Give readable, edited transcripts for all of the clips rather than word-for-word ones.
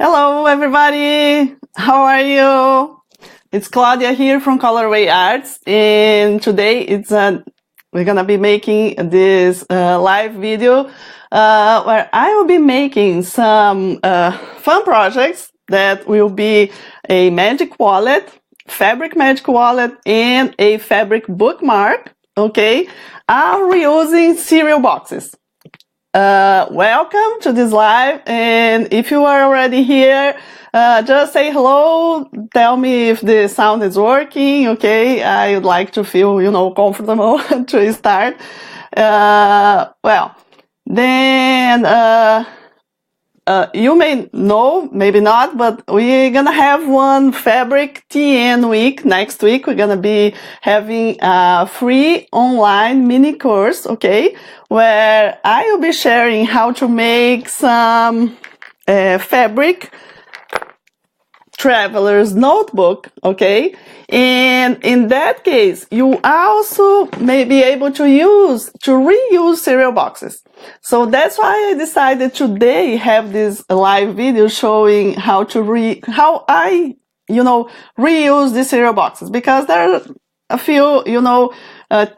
Hello everybody, how are you? It's Claudia here from Colorway Arts, and today we're gonna be making this live video where I will be making some fun projects that will be a magic wallet, fabric magic wallet, and a fabric bookmark, okay? I'm reusing cereal boxes. Welcome to this live, and if you are already here, just say hello, tell me if the sound is working, okay? I would like to feel, comfortable to start. You may know, maybe not, but we're gonna have one fabric TN week next week. We're gonna be having a free online mini course, okay, where I will be sharing how to make some fabric traveler's notebook, okay? And in that case, you also may be able to reuse cereal boxes. So that's why I decided today have this live video showing how I reuse the cereal boxes, because there are a few,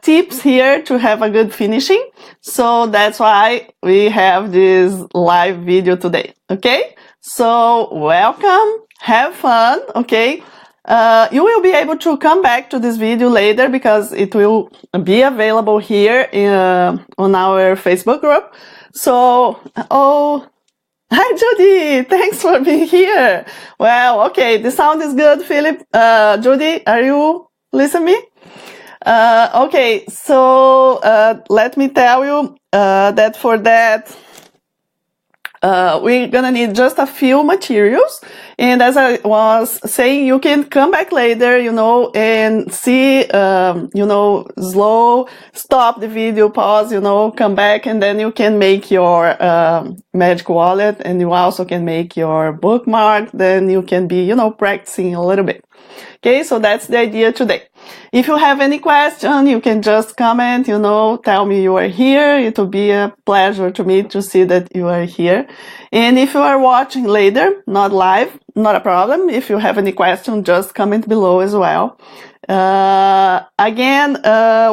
tips here to have a good finishing. So that's why we have this live video today, okay? So welcome. Have fun, okay? You will be able to come back to this video later because it will be available here on our Facebook group. So, hi Judy, thanks for being here. Well, okay, the sound is good, Philip. Judy, are you listening? Okay, so let me tell you that for that, we're gonna need just a few materials, and as I was saying, you can come back later, and see, stop the video, pause, come back, and then you can make your magic wallet, and you also can make your bookmark. Then you can be, practicing a little bit. Okay, so that's the idea today. If you have any question, you can just comment, tell me you are here. It will be a pleasure to me to see that you are here. And if you are watching later, not live, not a problem. If you have any question, just comment below as well. Again,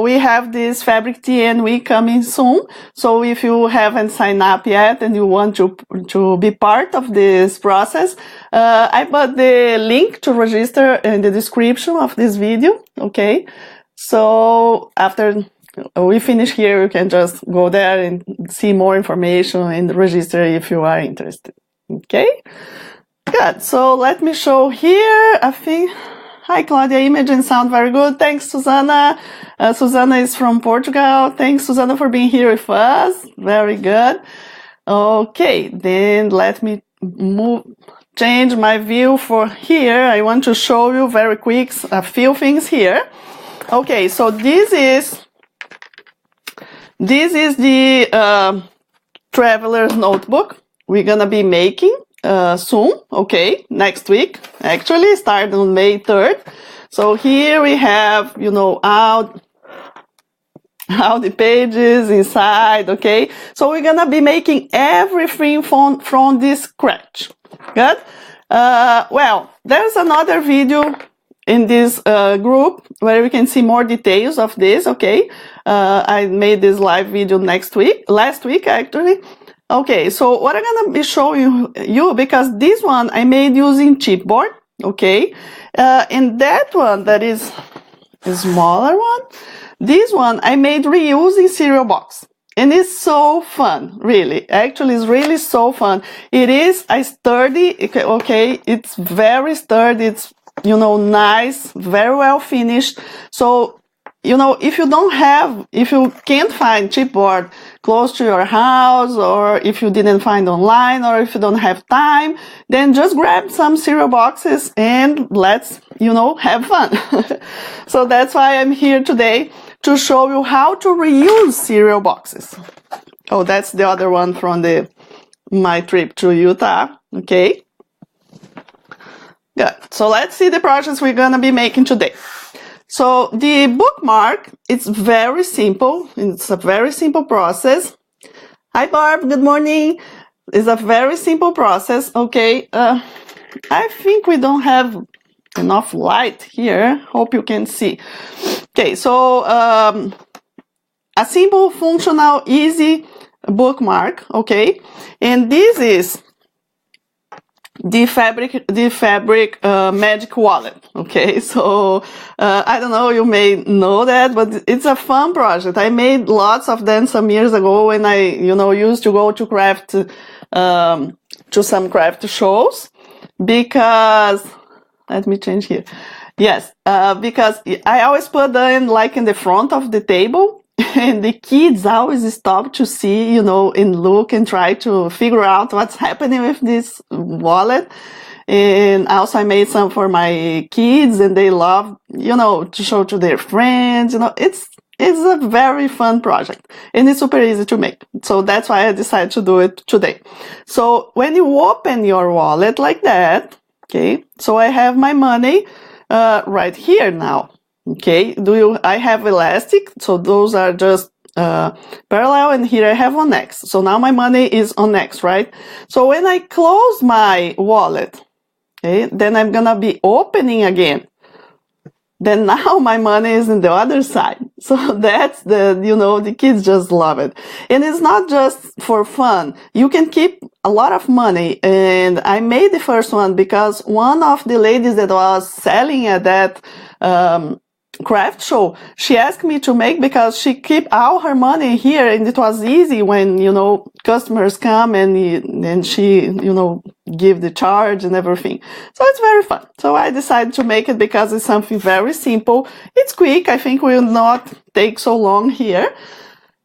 we have this Fabric TN week coming soon. So if you haven't signed up yet and you want to be part of this process, I put the link to register in the description of this video. Okay. So after we finish here, you can just go there and see more information and register if you are interested. Okay. Good. So let me show here. I think. Hi, Claudia. Image and sound very good. Thanks, Susanna. Susanna is from Portugal. Thanks, Susanna, for being here with us. Very good. Okay, then let me change my view for here. I want to show you very quick a few things here. Okay, so this is the traveler's notebook we're gonna be making soon, okay, next week, actually, start on May 3rd. So here we have, all the pages inside, okay? So we're gonna be making everything from this scratch, good? Well, there's another video in this group where we can see more details of this, okay? I made this live video last week actually. Okay, so what I'm gonna be showing you, because this one I made using chipboard, okay? And that one, that is the smaller one, this one I made reusing cereal box. And it's so fun, really. Actually, it's really so fun. It is a sturdy, okay? It's very sturdy, it's, nice, very well finished. So, if you can't find chipboard close to your house, or if you didn't find online, or if you don't have time, then just grab some cereal boxes and let's, have fun. So that's why I'm here today, to show you how to reuse cereal boxes. Oh, that's the other one from my trip to Utah. Okay. Good. So let's see the projects we're gonna be making today. So the bookmark, it's very simple. It's a very simple process. Hi, Barb. Good morning. It's a very simple process, okay? I think we don't have enough light here. Hope you can see. Okay, so a simple, functional, easy bookmark, okay? And this is the fabric magic wallet, okay? So I don't know, you may know that, but it's a fun project. I made lots of them some years ago when I, used to go to craft, to some craft shows, because, let me change here. Yes, because I always put them like in the front of the table, and the kids always stop to see, and look and try to figure out what's happening with this wallet. And also I made some for my kids, and they love, to show to their friends. It's a very fun project, and it's super easy to make. So that's why I decided to do it today. So when you open your wallet like that, okay, so I have my money right here now. Okay, I have elastic, so those are just parallel, and here I have on X. So now my money is on X, right? So when I close my wallet, okay, then I'm gonna be opening again. Then now my money is in the other side. So that's the kids just love it. And it's not just for fun. You can keep a lot of money. And I made the first one because one of the ladies that was selling at that craft show, she asked me to make because she keep all her money here, and it was easy when customers come and she give the charge and everything. So it's very fun. So I decided to make it because it's something very simple. It's quick. I think will not take so long here.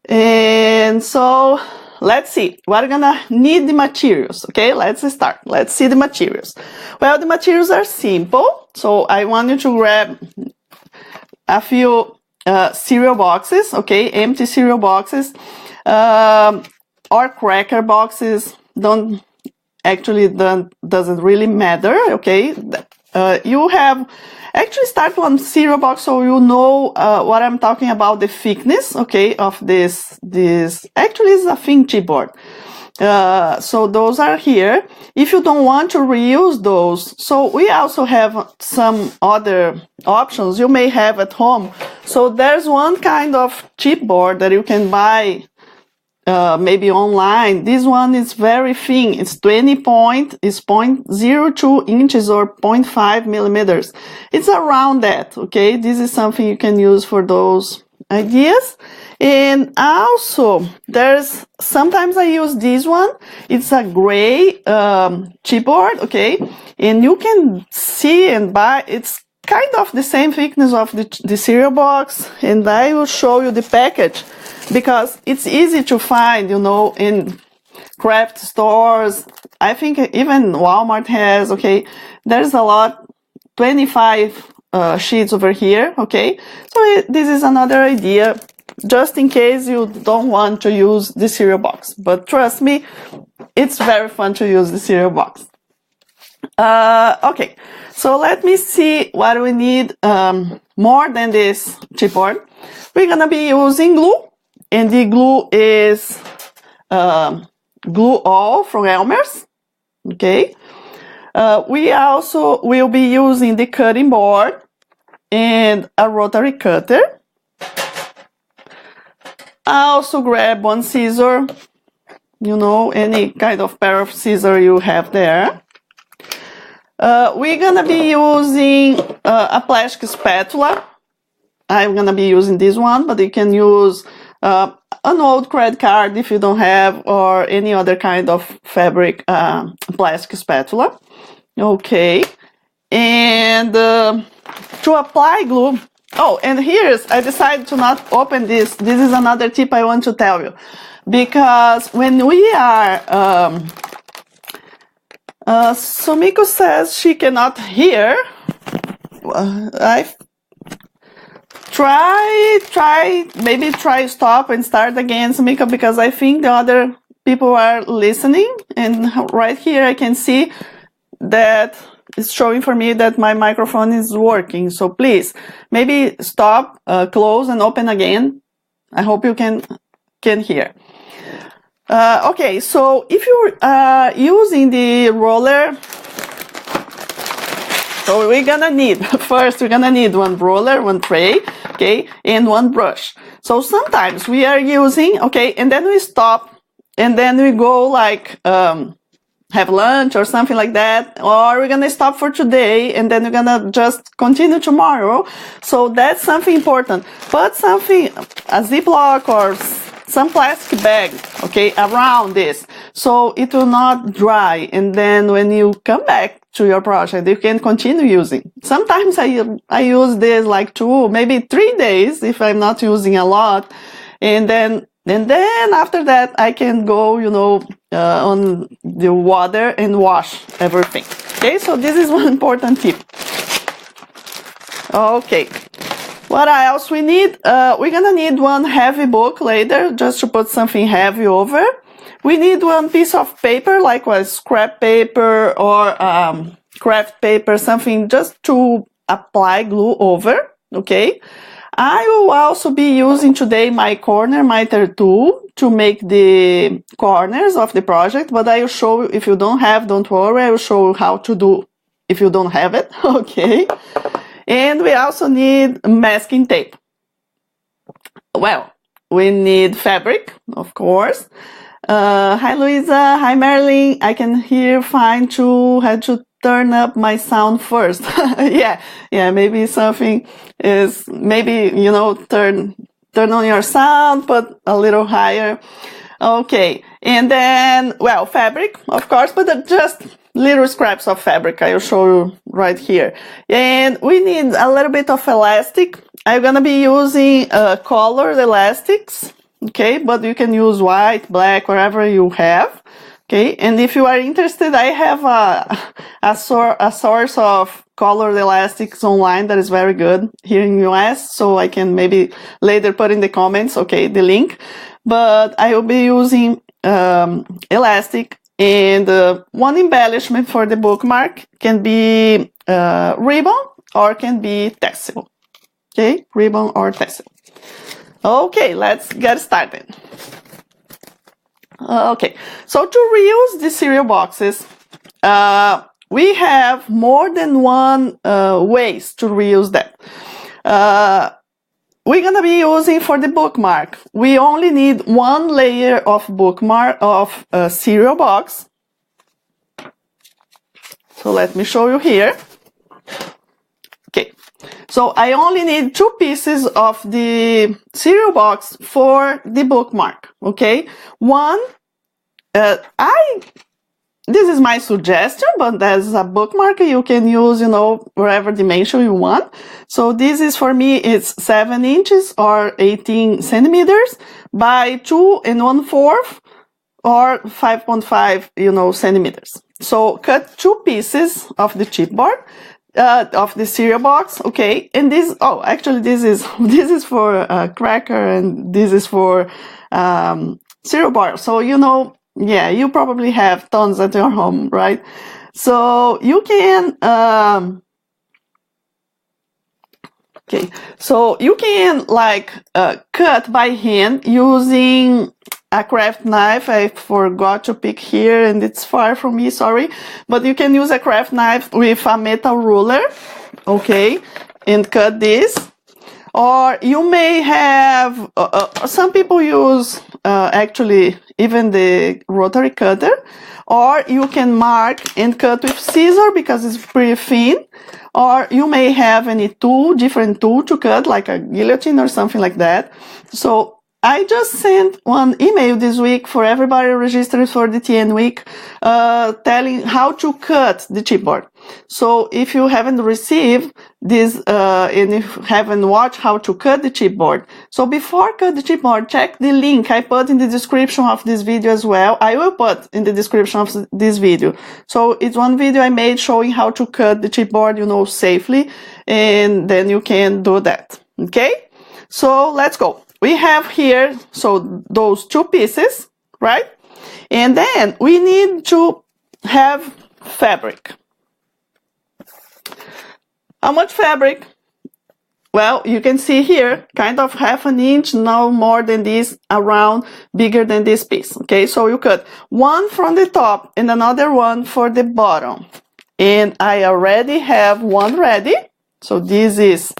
And so let's see. We're gonna need the materials. Okay, let's start. Let's see the materials. Well, the materials are simple. So I want you to grab a few cereal boxes, okay, empty cereal boxes, or cracker boxes. Doesn't really matter, okay. You have actually start one cereal box so you know what I'm talking about, the thickness, okay, of this actually is a thin chipboard. So those are here. If you don't want to reuse those, so we also have some other options you may have at home. So there's one kind of chipboard that you can buy maybe online. This one is very thin. It's 0.02 inches or 0.5 millimeters. It's around that, okay? This is something you can use for those ideas. And also sometimes I use this one. It's a gray chipboard, okay? And you can see and buy, it's kind of the same thickness of the cereal box. And I will show you the package because it's easy to find, in craft stores. I think even Walmart has, okay? There's a lot, 25 sheets over here, okay? So this is another idea, just in case you don't want to use the cereal box. But trust me, it's very fun to use the cereal box. Okay, so let me see what we need more than this chipboard. We're gonna be using glue, and the glue is Glue All from Elmer's, okay? We also will be using the cutting board and a rotary cutter. I also grab one scissor, any kind of pair of scissors you have there. We're gonna be using a plastic spatula. I'm gonna be using this one, but you can use an old credit card if you don't have, or any other kind of fabric plastic spatula. Okay, and to apply glue. Oh, and I decided to not open this. This is another tip I want to tell you. Because when we are, Sumiko says she cannot hear. I maybe try stop and start again, Sumiko, because I think the other people are listening. And right here I can see that it's showing for me that my microphone is working. So please, maybe stop, close and open again. I hope you can hear. Okay, so if you're using the roller, so we're gonna need, first we're gonna need one roller, one tray, okay, and one brush. So sometimes we are using, okay, and then we stop, and then we go like, have lunch or something like that, or we're gonna stop for today and then we're gonna just continue tomorrow. So that's something important. Put something, a Ziploc or some plastic bag, okay, around this, so it will not dry, and then when you come back to your project you can continue using. Sometimes I use this like 2, maybe 3 days if I'm not using a lot, and then after that I can go, you know, on the water and wash everything. Okay, so this is one important tip. Okay, what else we need? We're gonna need one heavy book later, just to put something heavy over. We need one piece of paper, like a scrap paper or craft paper, something just to apply glue over. Okay. I will also be using today my corner miter tool to make the corners of the project, but I will show you, if you don't have, don't worry, I will show you how to do if you don't have it, okay? And we also need masking tape. Well, we need fabric, of course. Hi Luisa, hi Marilyn, I can hear fine too, had to turn up my sound first. yeah, maybe something is, maybe, you know, turn on your sound, put a little higher. Okay, and then, well, fabric, of course, but just little scraps of fabric, I will show you right here. And we need a little bit of elastic. I'm gonna be using colored elastics, okay, but you can use white, black, whatever you have. Okay, and if you are interested, I have a source of colored elastics online that is very good here in US, so I can maybe later put in the comments, okay, the link. But I will be using elastic, and one embellishment for the bookmark can be ribbon or can be tassel. Okay, ribbon or tassel. Okay, let's get started. Okay, so to reuse the cereal boxes, we have more than one ways to reuse that. We're gonna be using for the bookmark. We only need one layer of bookmark of cereal box. So let me show you here. Okay, so I only need 2 pieces of the cereal box for the bookmark. Okay, one. This is my suggestion, but as a bookmark, you can use, you know, whatever dimension you want. So this is, for me, it's 7 inches or 18 centimeters by 2 1/4 or 5.5, you know, centimeters. So cut 2 pieces of the chipboard, of the cereal box, okay? And this, oh, actually, this is for cracker, and this is for cereal bar. So, you know, yeah, you probably have tons at your home, right? So you can, okay, so you can like cut by hand using a craft knife. I forgot to pick here and it's far from me, sorry. But you can use a craft knife with a metal ruler, okay, and cut this. Or you may have, some people use actually even the rotary cutter, or you can mark and cut with scissors because it's pretty thin, or you may have any tool, different tool to cut, like a guillotine or something like that. So I just sent one email this week for everybody registered for the TN week, telling how to cut the chipboard. So if you haven't received this, and if you haven't watched how to cut the chipboard, so before cut the chipboard, check the link I put in the description of this video as well. I will put in the description of this video. So it's one video I made showing how to cut the chipboard, you know, safely, and then you can do that. Okay? So let's go. We have here, so those 2 pieces, right? And then we need to have fabric. How much fabric? well, you can see here, kind of half an inch, no more than this, around bigger than this piece. Okay, so you cut one from the top and another one for the bottom. And I already have one ready. So this is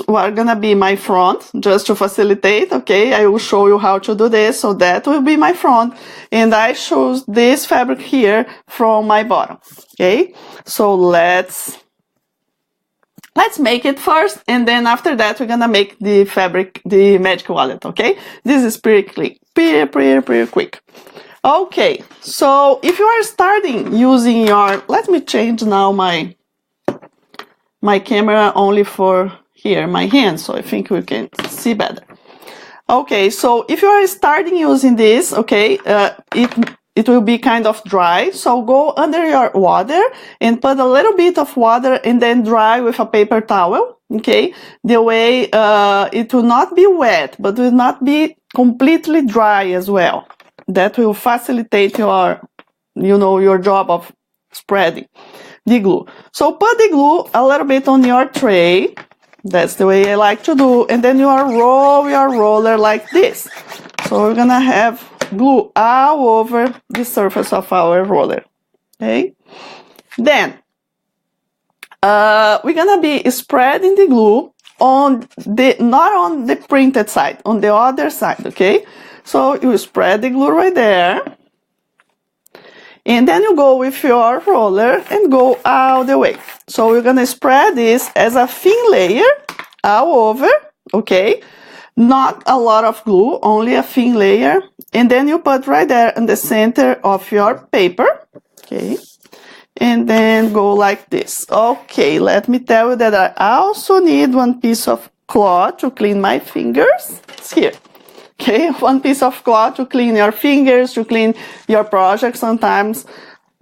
what gonna be my front, just to facilitate. Okay, I will show you how to do this. So that will be my front, and I chose this fabric here from my bottom. Okay, so let's make it first, and then after that we're gonna make the fabric, the magic wallet. Okay, this is pretty quick, pretty quick. Okay, so if you are starting using your, let me change now my camera only for here, my hands, so I think we can see better. Okay, so if you are starting using this, okay, it will be kind of dry, so go under your water and put a little bit of water and then dry with a paper towel, okay? The way it will not be wet, but will not be completely dry as well. That will facilitate your, your job of spreading the glue. So put the glue a little bit on your tray. That's the way I like to do. And then you roll your roller like this. So we're gonna have glue all over the surface of our roller. Okay? Then we're gonna be spreading the glue on the, not on the printed side, on the other side, okay? So you spread the glue right there. And then you go with your roller and go all the way. So we're gonna spread this as a thin layer all over, okay? Not a lot of glue, only a thin layer. And then you put right there in the center of your paper, okay? And then go like this. Okay, let me tell you that I also need one piece of cloth to clean my fingers. It's here. Okay, one piece of cloth to clean your fingers, to clean your project sometimes.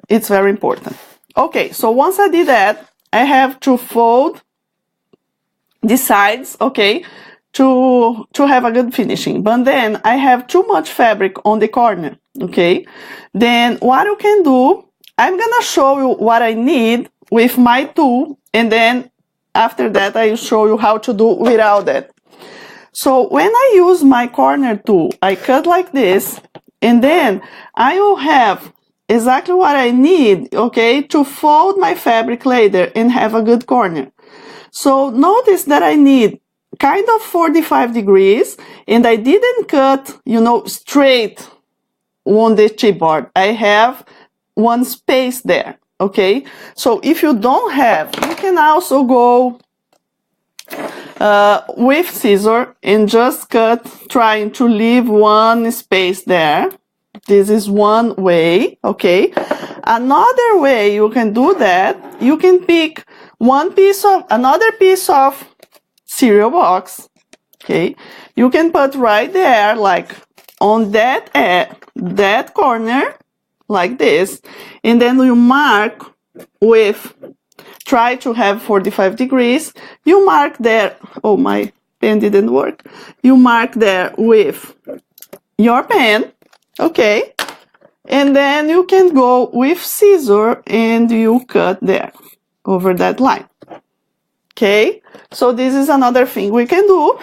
It's very important. Okay, so once I did that, I have to fold the sides, okay, to have a good finishing. But then I have too much fabric on the corner, okay? Then what you can do, I'm gonna show you what I need with my tool, and then after that I will show you how to do without that. So when I use my corner tool, I cut like this, and then I will have exactly what I need, okay, to fold my fabric later and have a good corner. So notice that I need kind of 45 degrees, and I didn't cut, straight on the chipboard. I have one space there, okay? So if you don't have, you can also go with scissor and just cut, trying to leave one space there. This is one way, okay? Another way you can do that, you can pick another piece of cereal box, okay? You can put right there, like on that corner, like this, and then you mark with, try to have 45 degrees. You mark there, oh, my pen didn't work. You mark there with your pen, okay? And then you can go with scissor and you cut there, over that line. Okay? So this is another thing we can do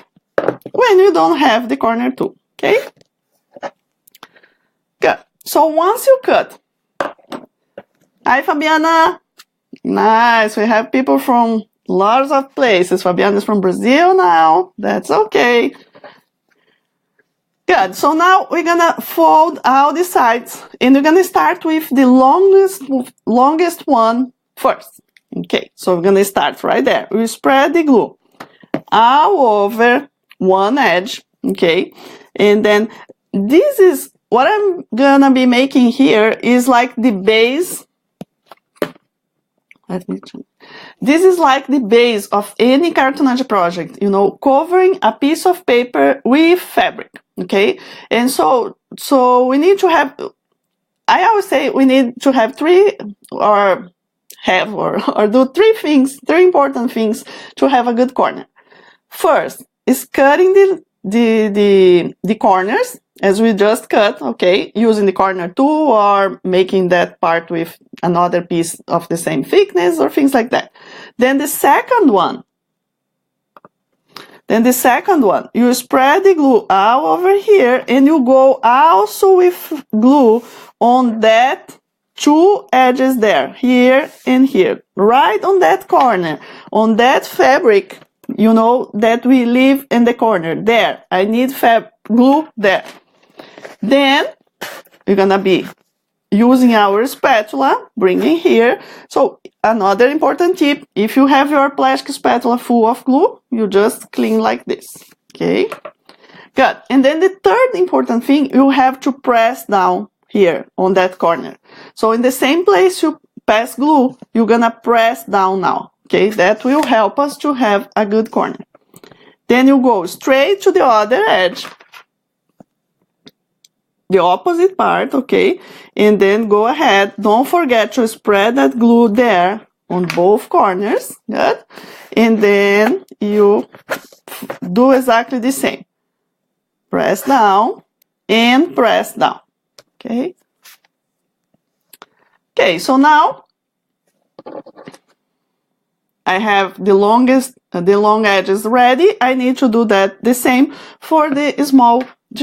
when you don't have the corner tool, okay? Good. So once you cut, hi Fabiana, nice, we have people from lots of places. Fabiana is from Brazil now, that's okay. Good, so now we're gonna fold all the sides, and we're gonna start with the longest one first. Okay, so we're gonna start right there. We spread the glue all over one edge, okay? And then this is, what I'm gonna be making here is like the base. This is like the base of any cartonage project, covering a piece of paper with fabric, okay? And so we need to have, I always say we need to have three or do three important things to have a good corner. First is cutting the corners, as we just cut, okay, using the corner tool or making that part with another piece of the same thickness or things like that. Then the second one, you spread the glue all over here, and you go also with glue on that two edges there, here and here, right on that corner, on that fabric, you know, that we leave in the corner. There, I need glue there. Then we're gonna be using our spatula, bringing here. So another important tip, if you have your plastic spatula full of glue, you just clean like this, okay? Good. And then the third important thing, you have to press down here on that corner. So in the same place you pass glue, you're gonna press down now, okay? That will help us to have a good corner. Then you go straight to the other edge, the opposite part, okay? And then go ahead. Don't forget to spread that glue there on both corners. Good. And then you do exactly the same. Press down and press down. Okay? Okay, so now I have the long edges ready. I need to do that the same for the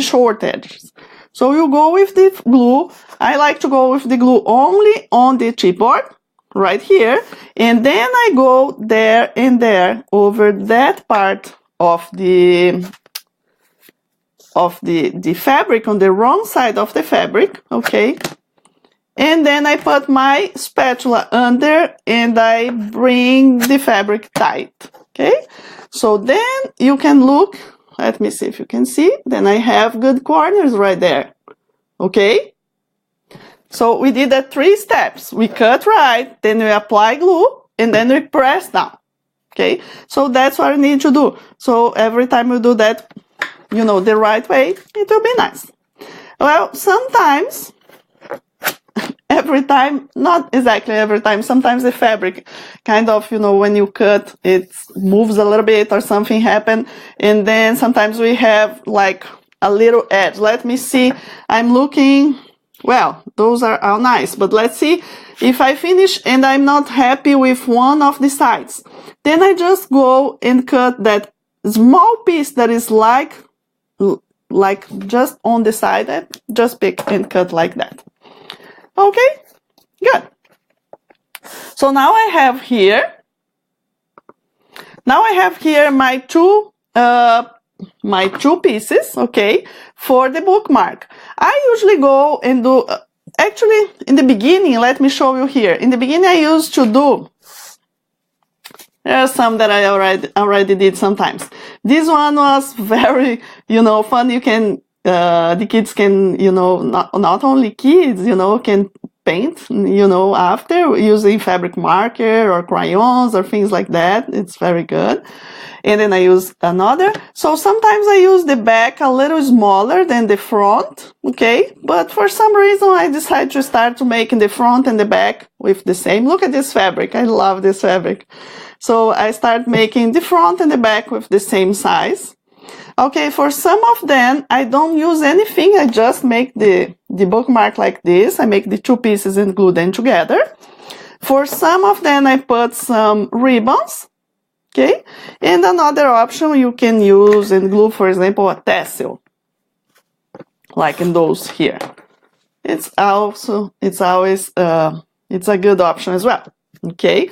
short edges. So you go with the glue. I like to go with the glue only on the chipboard, right here. And then I go there and there over that part of the fabric, on the wrong side of the fabric, okay? And then I put my spatula under and I bring the fabric tight, okay? So then you can look. Let me see if you can see. Then I have good corners right there. Okay? So we did that 3 steps. We cut right, then we apply glue, and then we press down. Okay? So that's what I need to do. So every time we do that, you know, the right way, it will be nice. Well, sometimes, every time, not exactly every time, sometimes the fabric kind of, you know, when you cut, it moves a little bit or something happen. And then sometimes we have like a little edge. Let me see. I'm looking. Well, those are all nice, but let's see if I finish and I'm not happy with one of the sides. Then I just go and cut that small piece that is like just on the side. I just pick and cut like that. Okay, good. So now I have here my two pieces, okay, for the bookmark. I usually go and do, actually in the beginning, let me show you here. In the beginning I used to do, there are some that I already did sometimes. This one was very, you know, fun. You can, the kids can, you know, not only kids, you know, can paint, you know, after using fabric marker or crayons or things like that. It's very good. And then I use another. So sometimes I use the back a little smaller than the front, okay? But for some reason I decided to start to making the front and the back with the same. Look at this fabric. I love this fabric. So I start making the front and the back with the same size. Okay, for some of them, I don't use anything. I just make the bookmark like this. I make the two pieces and glue them together. For some of them, I put some ribbons. Okay, and another option you can use and glue, for example, a tassel, like in those here. It's always, it's a good option as well. Okay,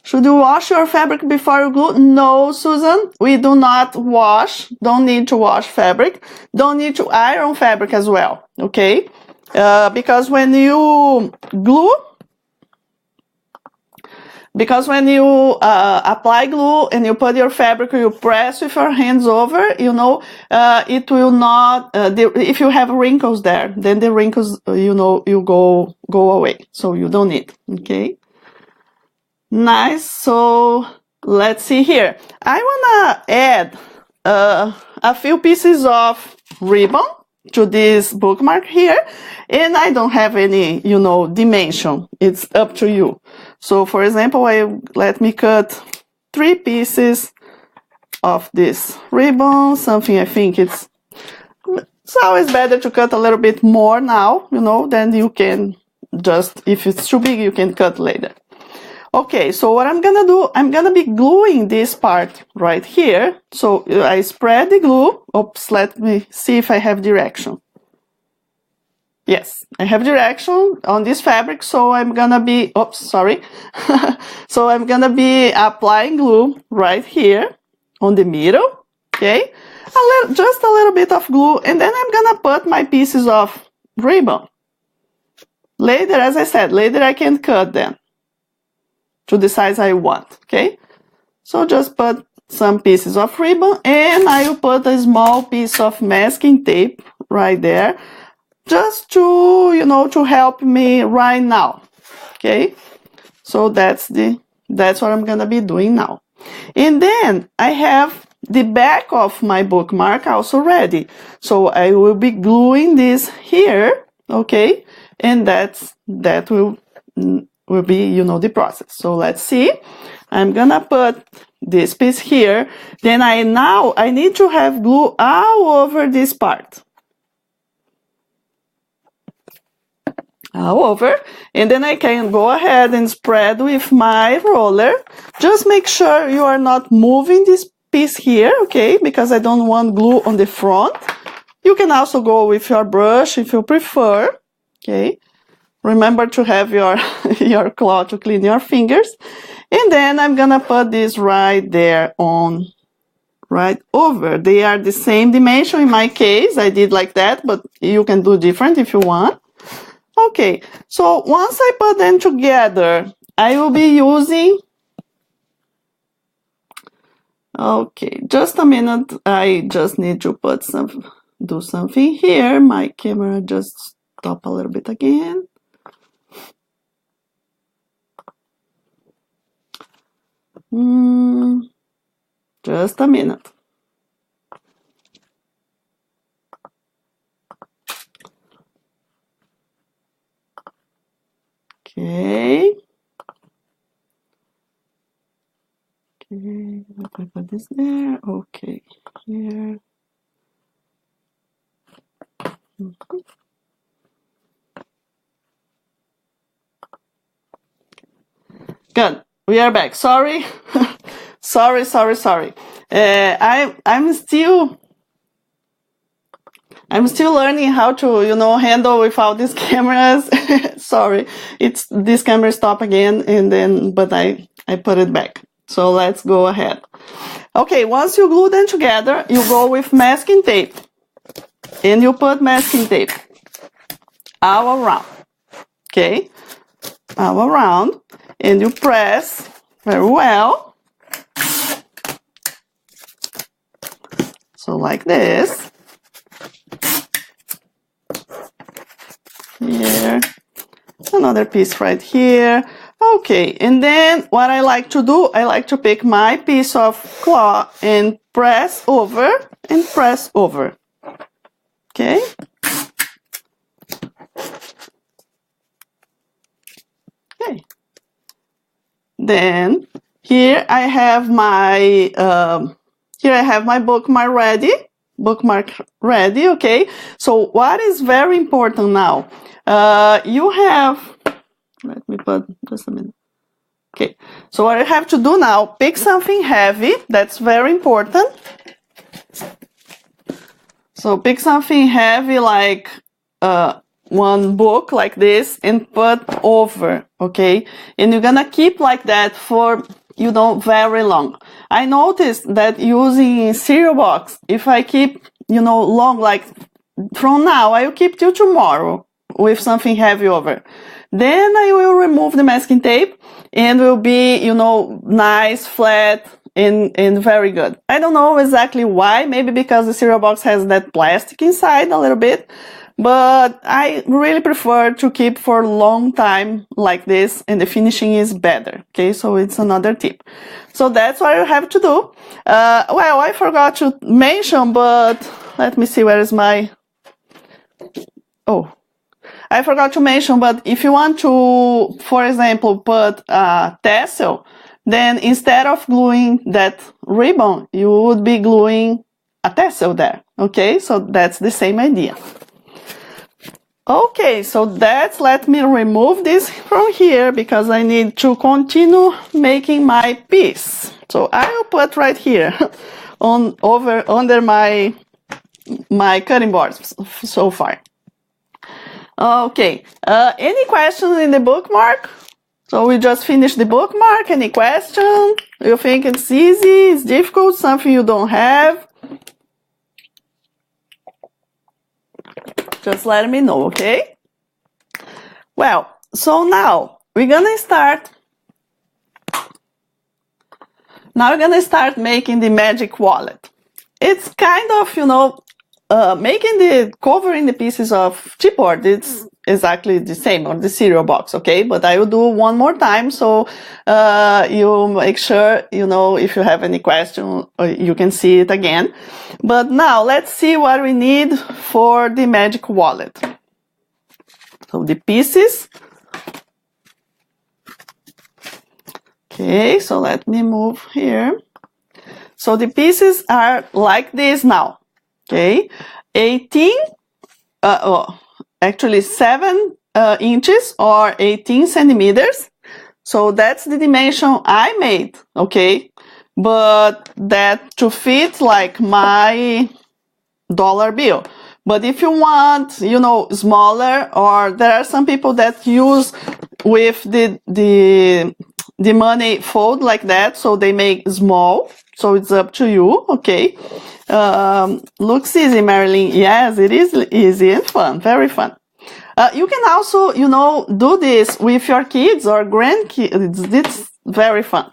should you wash your fabric before you glue? No, Susan, we do not wash. Don't need to wash fabric. Don't need to iron fabric as well. Okay, because when you glue. Because when you apply glue and you put your fabric, you press with your hands over, you know, it will not, if you have wrinkles there, then the wrinkles, you know, you go away. So you don't need, okay? Nice. So let's see here. I want to add a few pieces of ribbon to this bookmark here, and I don't have any, you know, dimension. It's up to you. So for example, let me cut 3 pieces of this ribbon, something I think it's always better to cut a little bit more now, you know, then you can just if it's too big, you can cut later. Okay, so what I'm gonna do, I'm gonna be gluing this part right here. So I spread the glue. Oops, let me see if I have direction. Yes, I have direction on this fabric, so I'm gonna be, oops, sorry. So I'm gonna be applying glue right here on the middle, okay? Just a little bit of glue, and then I'm gonna put my pieces of ribbon. Later, as I said, later I can cut them to the size I want, okay? So just put some pieces of ribbon, and I will put a small piece of masking tape right there, just to, you know, to help me right now, okay? So that's what I'm gonna be doing now. And then I have the back of my bookmark also ready. So I will be gluing this here, okay? And that will be, you know, the process. So let's see. I'm gonna put this piece here. Then I need to have glue all over this part. All over. And then I can go ahead and spread with my roller. Just make sure you are not moving this piece here, okay? Because I don't want glue on the front. You can also go with your brush if you prefer, okay? Remember to have your cloth to clean your fingers. And then I'm gonna put this right there on, right over. They are the same dimension in my case. I did like that, but you can do different if you want. Okay, so once I put them together, I will be using, okay, just a minute. I just need to do something here. My camera just stopped a little bit again. Just a minute. Okay. Okay, if I put this there, okay, here. Good. We are back. Sorry. sorry. I'm still learning how to, you know, handle without these cameras. Sorry. This camera stopped again, and then, but I put it back. So let's go ahead. Okay, once you glue them together, you go with masking tape. And you put masking tape all around. Okay? All around. And you press very well. So like this. Here. Another piece right here. Okay, and then what I like to do, I like to pick my piece of cloth and press over and press over. Okay? Okay. Then here I have my bookmark ready. Okay? So what is very important now? You have, let me put just a minute. Okay, so what I have to do now, pick something heavy. That's very important. So pick something heavy like one book like this and put over, okay? And you're gonna keep like that for, you know, very long. I noticed that using cereal box, if I keep, you know, long, like from now, I will keep till tomorrow with something heavy over. Then I will remove the masking tape and will be, you know, nice, flat, and very good. I don't know exactly why, maybe because the cereal box has that plastic inside a little bit, but I really prefer to keep for a long time like this, and the finishing is better. Okay, so it's another tip. So that's what you have to do. Well, I forgot to mention, but let me see, where is my, oh, I forgot to mention, but if you want to, for example, put a tassel, then instead of gluing that ribbon, you would be gluing a tassel there. Okay, so that's the same idea. Okay, so let me remove this from here because I need to continue making my piece. So I will put right here under my cutting board so far. Okay, any questions in the bookmark? So we just finished the bookmark. Any question? You think it's easy, it's difficult, something you don't have? Just let me know, okay? Well, so now we're gonna start. Now we're gonna start making the magic wallet. It's kind of, covering the pieces of chipboard. It's exactly the same, or the cereal box, okay? But I will do one more time, so you make sure, if you have any question, you can see it again. But now let's see what we need for the magic wallet. So the pieces. Okay, so let me move here. So the pieces are like this now. Okay, 7 inches or 18 centimeters. So that's the dimension I made, okay? But that to fit like my dollar bill. But if you want, smaller, or there are some people that use with the money fold like that, so they make small. So it's up to you, okay? Looks easy, Marilyn. Yes, it is easy and fun, very fun. You can also, do this with your kids or grandkids. It's very fun.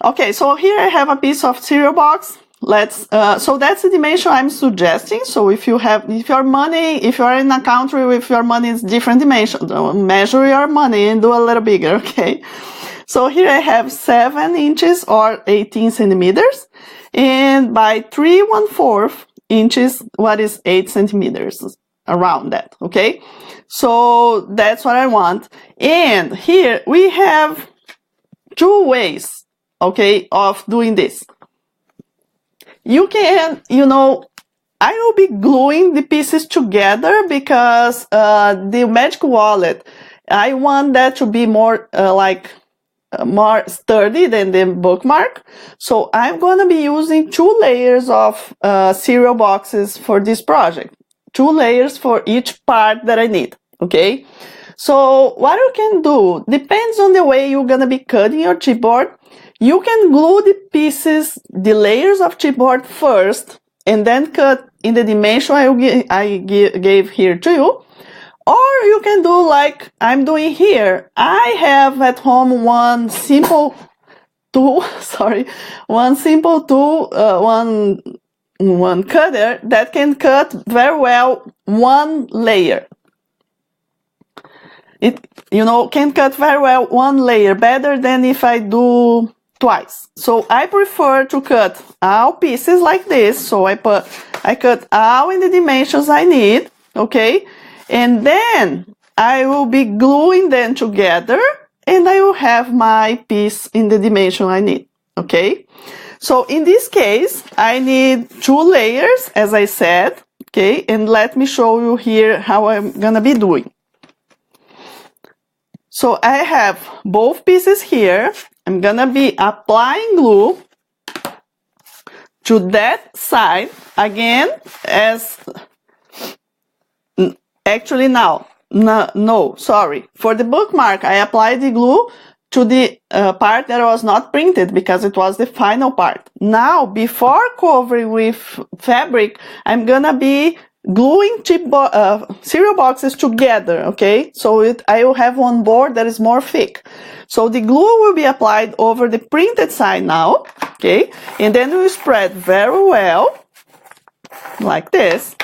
Okay, so here I have a piece of cereal box. So that's the dimension I'm suggesting. So if you're in a country with your money is different dimension, measure your money and do a little bigger, okay? So here I have 7 inches or 18 centimeters, and by 3¼ inches, what is 8 centimeters, around that, okay? So that's what I want. And here we have 2 ways, okay, of doing this. You can, I will be gluing the pieces together because the magic wallet, I want that to be more more sturdy than the bookmark. So I'm going to be using 2 layers of cereal boxes for this project. 2 layers for each part that I need, okay? So what you can do, depends on the way you're going to be cutting your chipboard. You can glue the pieces, the layers of chipboard first, and then cut in the dimension I gave here to you. Or you can do like I'm doing here. I have at home one simple tool, one cutter that can cut very well 1 layer. It, can cut very well 1 layer, better than if I do twice. So I prefer to cut all pieces like this. So I cut all in the dimensions I need, okay? And then I will be gluing them together and I will have my piece in the dimension I need, okay? So in this case, I need 2 layers, as I said, okay? And let me show you here how I'm gonna be doing. So I have both pieces here. I'm gonna be applying glue to that side again actually now, no, sorry. For the bookmark, I applied the glue to the part that was not printed because it was the final part. Now, before covering with fabric, I'm gonna be gluing cereal boxes together, okay? So I will have one board that is more thick. So the glue will be applied over the printed side now, okay? And then we spread very well, like this.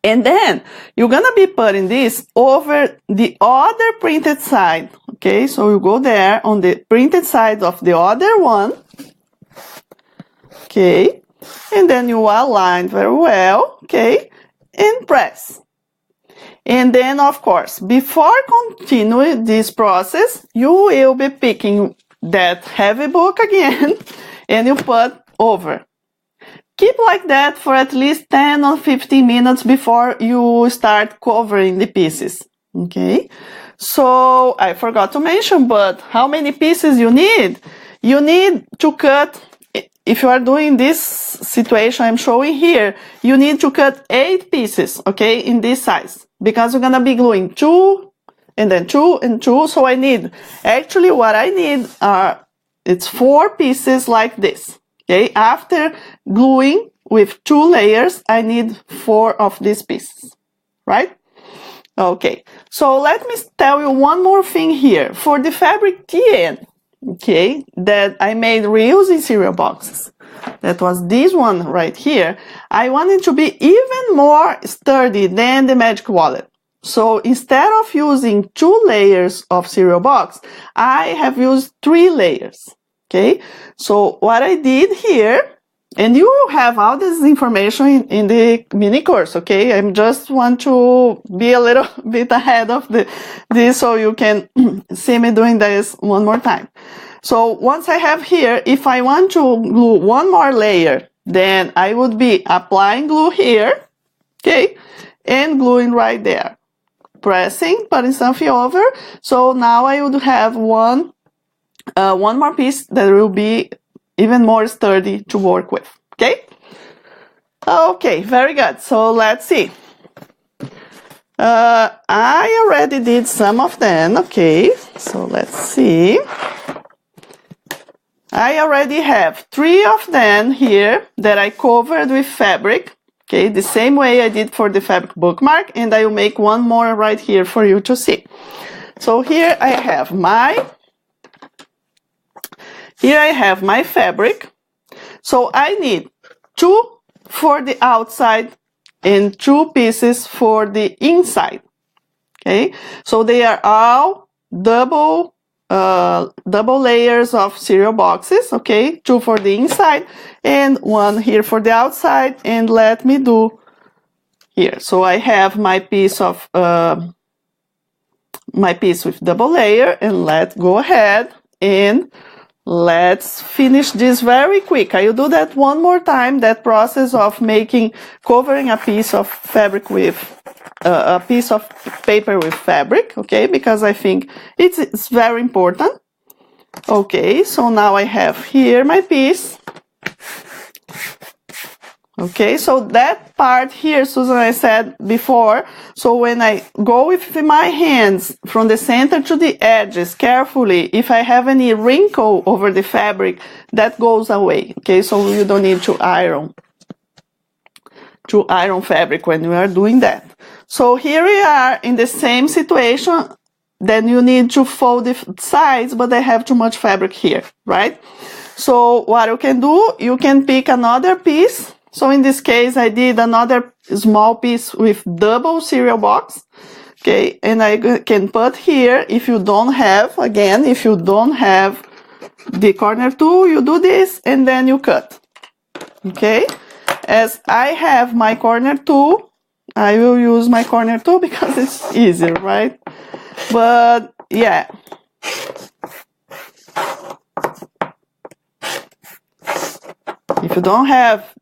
And then you're gonna be putting this over the other printed side, okay? So you go there on the printed side of the other one, okay? And then you align very well, okay? And press. And then, of course, before continuing this process, you will be picking that heavy book again and you put over. keep like that for at least 10 or 15 minutes before you start covering the pieces. Okay, so I forgot to mention, but how many pieces you need? You need to cut, if you are doing this situation I'm showing here, you need to cut 8 pieces, okay, in this size, because we're gonna be gluing 2 and then 2 and 2, so I need, actually what I need are, it's 4 pieces like this, okay. After gluing with 2 layers, I need 4 of these pieces, right? Okay, so let me tell you one more thing here. For the fabric TN, okay, that I made reusing cereal boxes, that was this one right here, I wanted to be even more sturdy than the Magic Wallet. So instead of using 2 layers of cereal box, I have used 3 layers, okay. So what I did here, and you will have all this information in the mini course, okay? I just want to be a little bit ahead of this so you can see me doing this one more time. So once I have here, if I want to glue one more layer, then I would be applying glue here, okay? And gluing right there. Pressing, putting something over. So now I would have one more piece that will be even more sturdy to work with, okay? Okay, very good. So let's see. I already did some of them, okay? So let's see. I already have 3 of them here that I covered with fabric, okay? The same way I did for the fabric bookmark, and I will make one more right here for you to see. So here I have my fabric. So I need 2 for the outside and 2 pieces for the inside. Okay, so they are all double layers of cereal boxes. Okay, 2 for the inside and 1 here for the outside. And let me do here. So I have my piece of with double layer, and let's go ahead and let's finish this very quick. I will do that one more time, that process of covering a piece of fabric with, a piece of paper with fabric, okay, because I think it's very important. Okay, so now I have here my piece. Okay, so that part here, Susan, I said before, so when I go with my hands from the center to the edges carefully, if I have any wrinkle over the fabric, that goes away. Okay, so you don't need to iron fabric when you are doing that. So here we are in the same situation. Then you need to fold the sides, but I have too much fabric here, right? So what you can do, you can pick another piece. So in this case, I did another small piece with double cereal box, okay, and I can put here, if you don't have the corner tool, you do this, and then you cut, okay. As I have my corner tool, I will use my corner tool because it's easier, right? But yeah. If you don't have,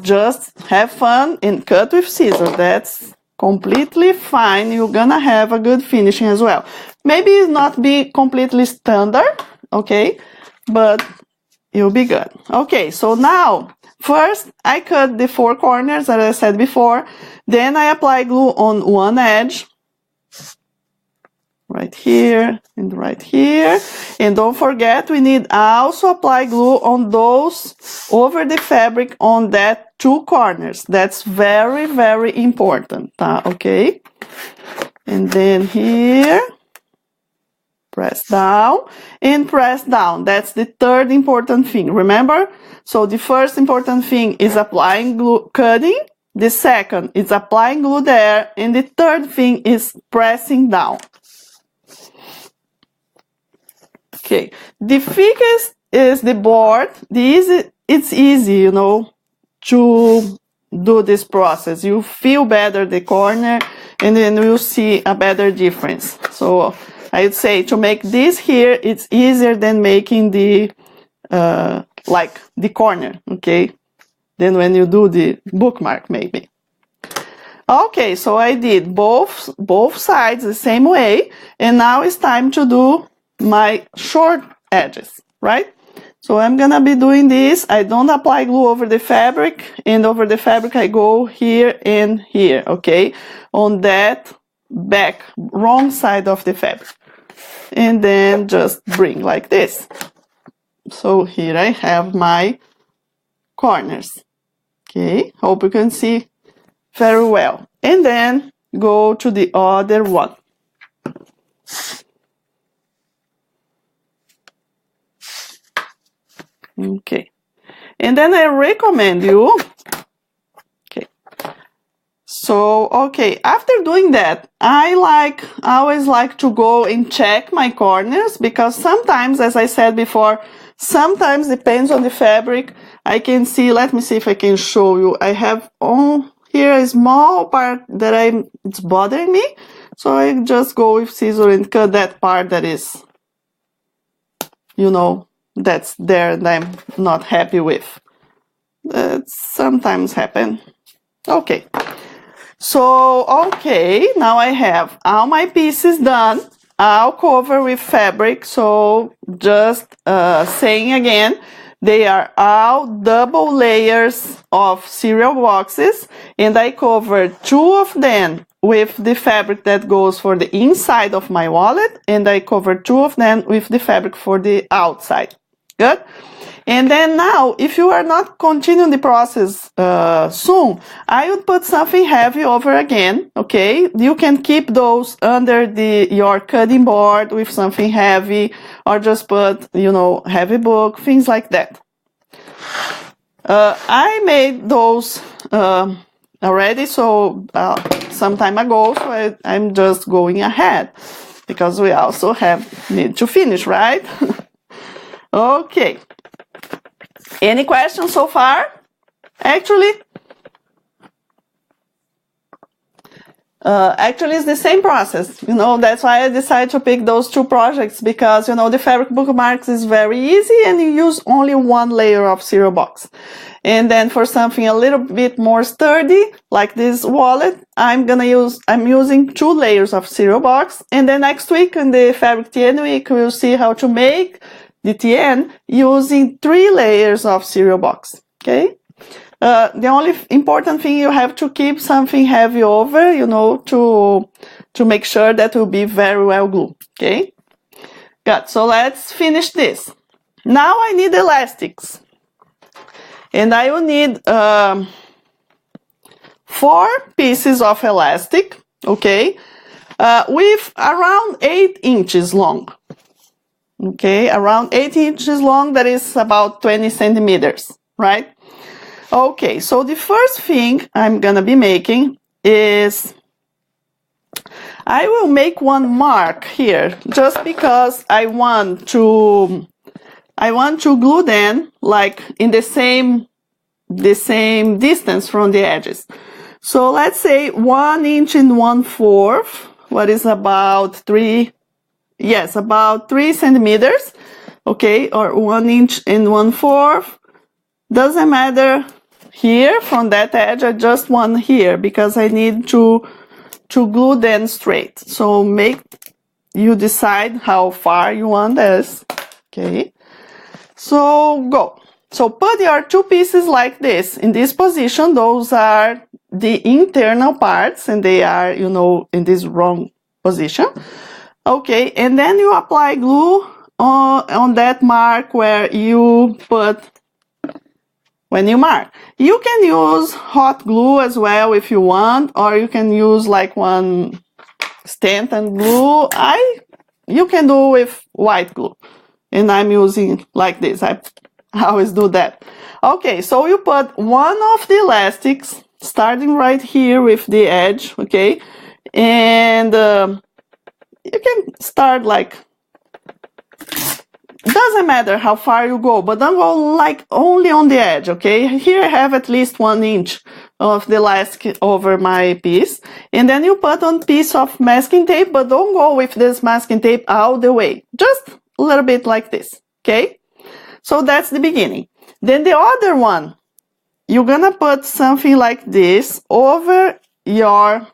just have fun and cut with scissors. That's completely fine. You're gonna have a good finishing as well. Maybe it's not be completely standard, okay, but you'll be good. Okay, so now, first I cut the 4 corners, as I said before. Then I apply glue on one edge. Right here and right here. And don't forget, we need also apply glue on those over the fabric on that 2 corners. That's very, very important, okay? And then here, press down and press down. That's the 3rd important thing, remember? So the first important thing is applying glue, cutting. The second is applying glue there. And the 3rd thing is pressing down. Okay, the thickest is the board. It's easy, to do this process. You feel better the corner, and then you'll see a better difference. So I would say to make this here, it's easier than making the the corner. Okay, than when you do the bookmark, maybe. Okay, so I did both sides the same way, and now it's time to do my short edges, right? So I'm gonna be doing this. I don't apply glue over the fabric, and over the fabric I go here and here, okay? On that back, wrong side of the fabric. And then just bring like this. So here I have my corners. Okay, hope you can see very well. And then go to the other one. Okay, and then I recommend you, okay, so, okay, after doing that, I always like to go and check my corners, because sometimes, as I said before, sometimes depends on the fabric. I can see, let me see if I can show you. I have on here a small part that it's bothering me. So I just go with scissors and cut that part that is, you know, that's there and I'm not happy with. That sometimes happen. Okay. So, okay, now I have all my pieces done. I'll cover with fabric, so just saying again, they are all double layers of cereal boxes, and I cover 2 of them with the fabric that goes for the inside of my wallet, and I cover 2 of them with the fabric for the outside. Good? And then now, if you are not continuing the process soon, I would put something heavy over again, okay? You can keep those under your cutting board with something heavy, or just put, you know, heavy book, things like that. I made those already, so some time ago, so I'm just going ahead, because we also need to finish, right? Okay. Any questions so far? Actually, it's the same process. You know, that's why I decided to pick those 2 projects, because, you know, the fabric bookmarks is very easy and you use only 1 layer of cereal box. And then for something a little bit more sturdy, like this wallet, I'm using 2 layers of cereal box. And then next week in the fabric TN week, we'll see how to make the TN using 3 layers of cereal box, okay? The only important thing, you have to keep something heavy over, you know, to make sure that will be very well glued, okay? Good, so let's finish this. Now I need elastics. And I will need 4 pieces of elastic, okay? With around 8 inches long. Okay, around 8 inches long, that is about 20 centimeters, right? Okay, so the first thing I'm gonna be making is, I will make 1 mark here, just because I want to glue them like in the same distance from the edges. So let's say 1 inch and 1/4, what is about 3 centimeters, okay, or 1 inch and 1/4. Doesn't matter here from that edge, I just want here, because I need to glue them straight. So you decide how far you want this, okay. So go. So put your 2 pieces like this, in this position. Those are the internal parts, and they are, you know, in this wrong position. Okay, and then you apply glue on that mark where you put, when you mark. You can use hot glue as well if you want, or you can use like one stamp and glue. You can do with white glue, and I'm using like this. I always do that. Okay, so you put 1 of the elastics, starting right here with the edge, okay, and you can start like, doesn't matter how far you go, but don't go like only on the edge, okay? Here I have at least 1 inch of the elastic over my piece, and then you put on piece of masking tape, but don't go with this masking tape all the way, just a little bit like this, okay? So that's the beginning. Then the other one, you're gonna put something like this over your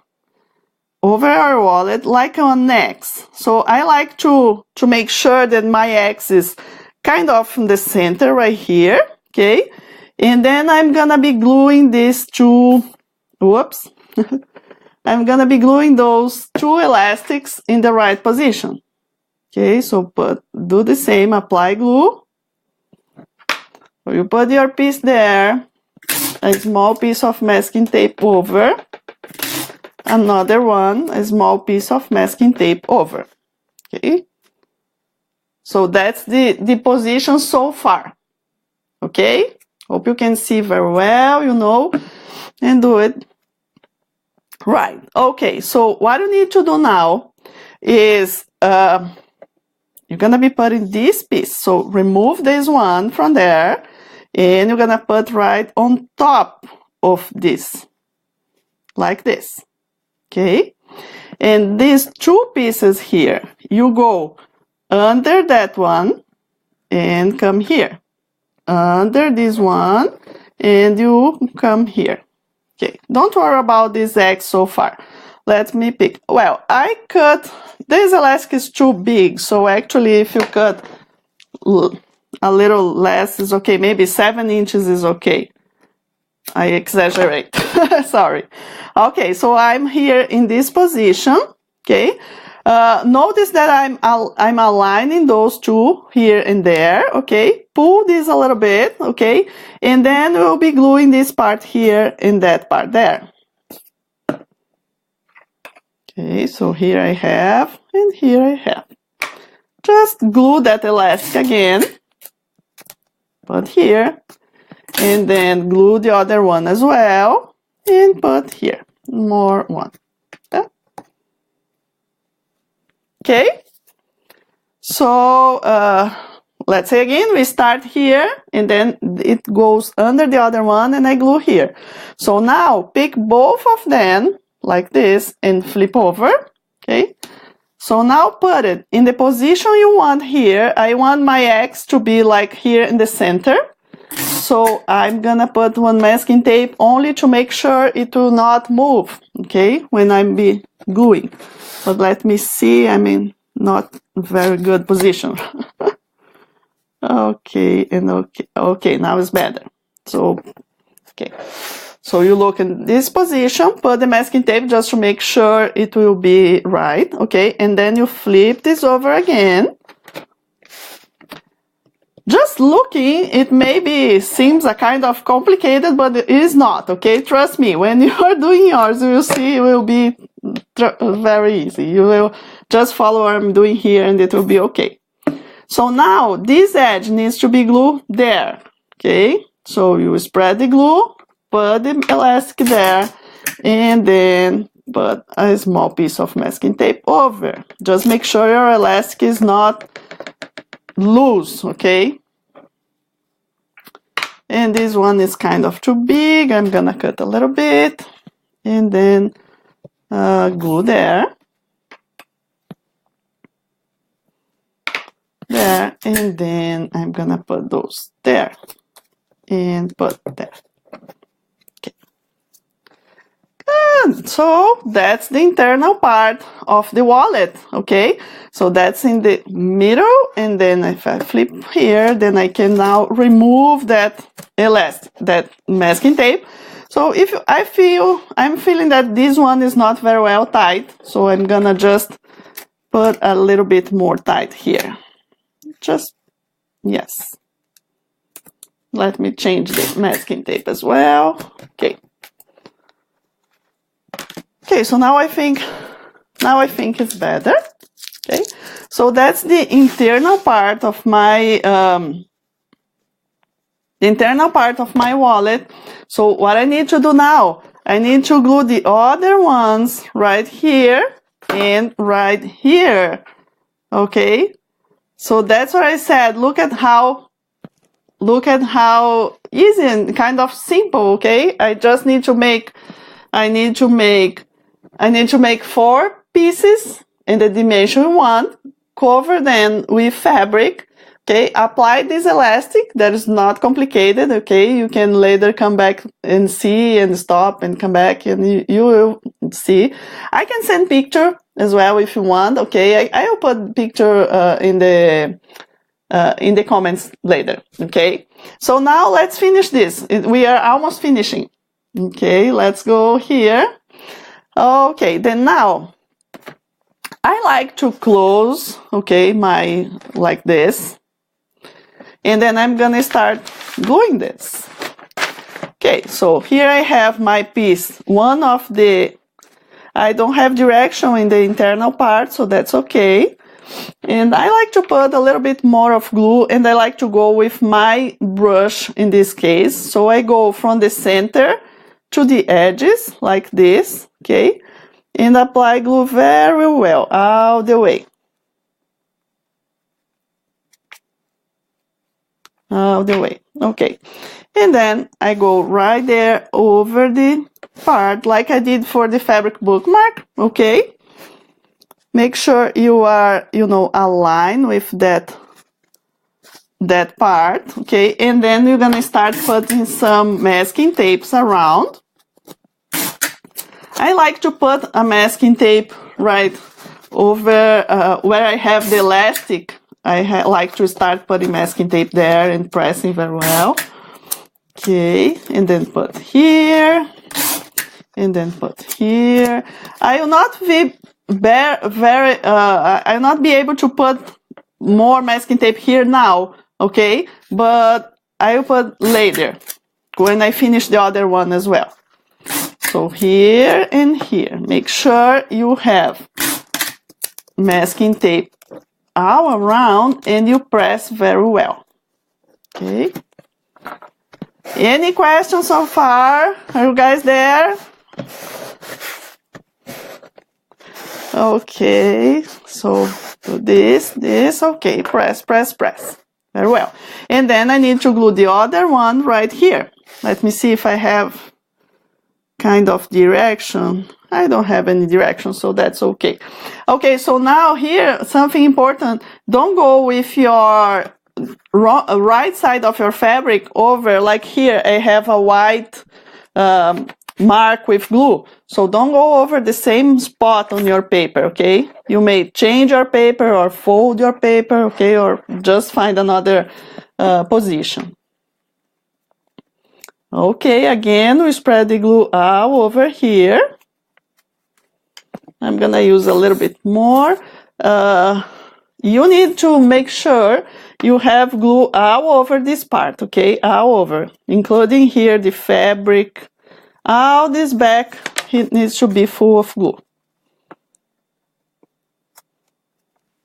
wallet, like on X. So I like to make sure that my X is kind of in the center right here, okay? And then I'm gonna be gluing these two, whoops. I'm gonna be gluing those two elastics in the right position. Okay, so do the same, apply glue. So you put your piece there, a small piece of masking tape over, another one, a small piece of masking tape over. Okay, so that's the position so far. Okay, hope you can see very well, you know, and do it right. Okay, so what you need to do now is you're gonna be putting this piece. So remove this one from there, and you're gonna put right on top of this, like this. Okay, and these two pieces here, you go under that one and come here, under this one, and you come here. Okay, don't worry about this X so far. Let me pick. Well, I cut, this elastic is too big, so actually if you cut a little less is okay, maybe 7 inches is okay. I exaggerate, sorry. Okay, so I'm here in this position, okay? Notice that I'm aligning those two here and there, okay? Pull this a little bit, okay? And then we'll be gluing this part here and that part there. Okay, so here I have, and here I have. Just glue that elastic again, put here, and then glue the other one as well, and put here, more one. Okay, so let's say again, we start here, and then it goes under the other one, and I glue here. So now pick both of them, like this, and flip over, okay? So now put it in the position you want here. I want my X to be like here in the center. So I'm gonna put one masking tape only to make sure it will not move, okay, when I'm be gluing. But let me see, I mean, not very good position. Okay, and okay, now it's better. So, okay. So you look in this position, put the masking tape just to make sure it will be right, okay? And then you flip this over again. Just looking, it maybe seems a kind of complicated, but it is not, okay? Trust me, when you are doing yours, you will see it will be very easy. You will just follow what I'm doing here and it will be okay. So now this edge needs to be glued there, okay? So you spread the glue, put the elastic there, and then put a small piece of masking tape over. Just make sure your elastic is not loose, okay? And this one is kind of too big. I'm gonna cut a little bit, and then glue there, there, and then I'm gonna put those there, and put there. So that's the internal part of the wallet, okay? So that's in the middle, and then if I flip here, then I can now remove that elastic, that masking tape. So if I'm feeling that this one is not very well tight, so I'm gonna just put a little bit more tight here. Just, yes. Let me change the masking tape as well, okay. Okay, so now I think it's better. Okay, so that's the internal part of my wallet. So what I need to do now, I need to glue the other ones right here and right here. Okay, so that's what I said. Look at how easy and kind of simple. Okay, I just need to make. I need to make 4 pieces in the dimension 1, cover them with fabric, Okay, apply this elastic. That is not complicated. Okay, you can later come back and see and stop and come back and you will see. I can send picture as well if you want. Okay, I will put picture in the comments later. Okay, so now let's finish this. We are almost finishing. Okay, let's go here. Okay, then now I like to close, okay, my like this. And then I'm gonna start gluing this. Okay, so here I have my piece. One of the, I don't have direction in the internal part, so that's okay. And I like to put a little bit more of glue, and I like to go with my brush in this case. So I go from the center to the edges, like this, okay? And apply glue very well, all the way. All the way, okay. And then I go right there over the part like I did for the fabric bookmark, okay? Make sure you are, aligned with that part, okay? And then you're gonna start putting some masking tapes around. I like to put a masking tape right over where I have the elastic. I like to start putting masking tape there and pressing very well. Okay, and then put here, and then put here. I will not be I will not be able to put more masking tape here now, okay? But I will put later when I finish the other one as well. So here and here, make sure you have masking tape all around and you press very well. Okay. Any questions so far? Are you guys there? Okay, so do this, okay, press. Very well. And then I need to glue the other one right here. Let me see if I have kind of direction. I don't have any direction, so that's okay. Okay, so now here, something important. Don't go with your right side of your fabric over, like here, I have a white mark with glue. So don't go over the same spot on your paper, okay? You may change your paper or fold your paper, okay? Or just find another position. Okay, again, we spread the glue all over here. I'm gonna use a little bit more. You need to make sure you have glue all over this part, okay? All over, including here the fabric. All this back, it needs to be full of glue.